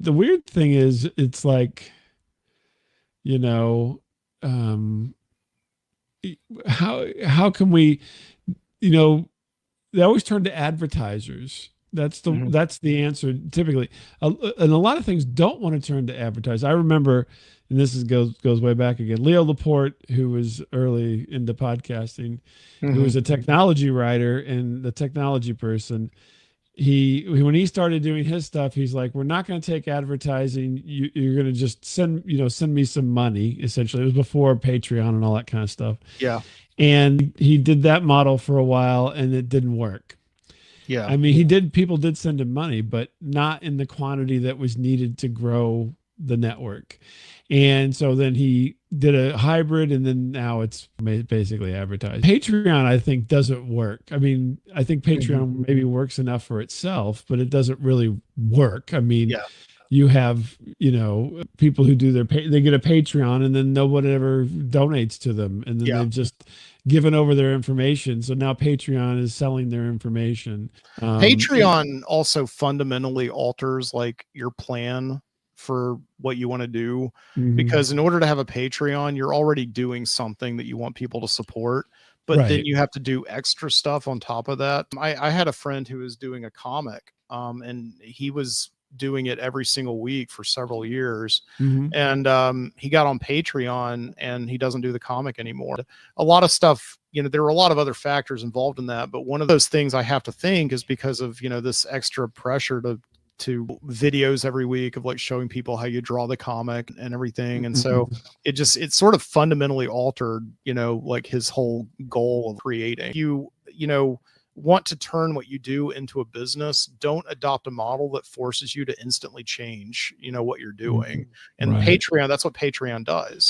The weird thing is, it's like, you know, um, how can we, you know, they always turn to advertisers. Mhm. That's the answer typically, and a lot of things don't want to turn to advertise. I remember, and this goes way back again. Leo Laporte, who was early into podcasting, who was Mhm. a technology writer and the technology person. He when he started doing his stuff, he's like, "We're not going to take advertising. You're going to just send me some money." Essentially, it was before Patreon and all that kind of stuff. Yeah. And he did that model for a while, and it didn't work. Yeah. I mean, people did send him money, but not in the quantity that was needed to grow the network. And so then he did a hybrid, and then now it's basically advertised. Patreon, I think, doesn't work. I mean, I think Mhm. Patreon maybe works enough for itself, but it doesn't really work. I mean, Yeah. you have, people who do they get a Patreon, and then no one ever donates to them, and then Yeah. they've just given over their information. So now Patreon is selling their information. And Patreon also fundamentally alters like your plan for what you want to do, Mhm. because in order to have a Patreon, you're already doing something that you want people to support, but then Right. you have to do extra stuff on top of that. I had a friend who was doing a comic, and he was doing it every single week for several years. Hmm. And he got on Patreon and he doesn't do the comic anymore. A lot of stuff, there are a lot of other factors involved in that, but one of those things I have to think is because of, this extra pressure to videos every week of like showing people how you draw the comic and everything. And so it sort of fundamentally altered, like his whole goal of creating. You want to turn what you do into a business, don't adopt a model that forces you to instantly change, what you're doing. And Right. Patreon, that's what Patreon does.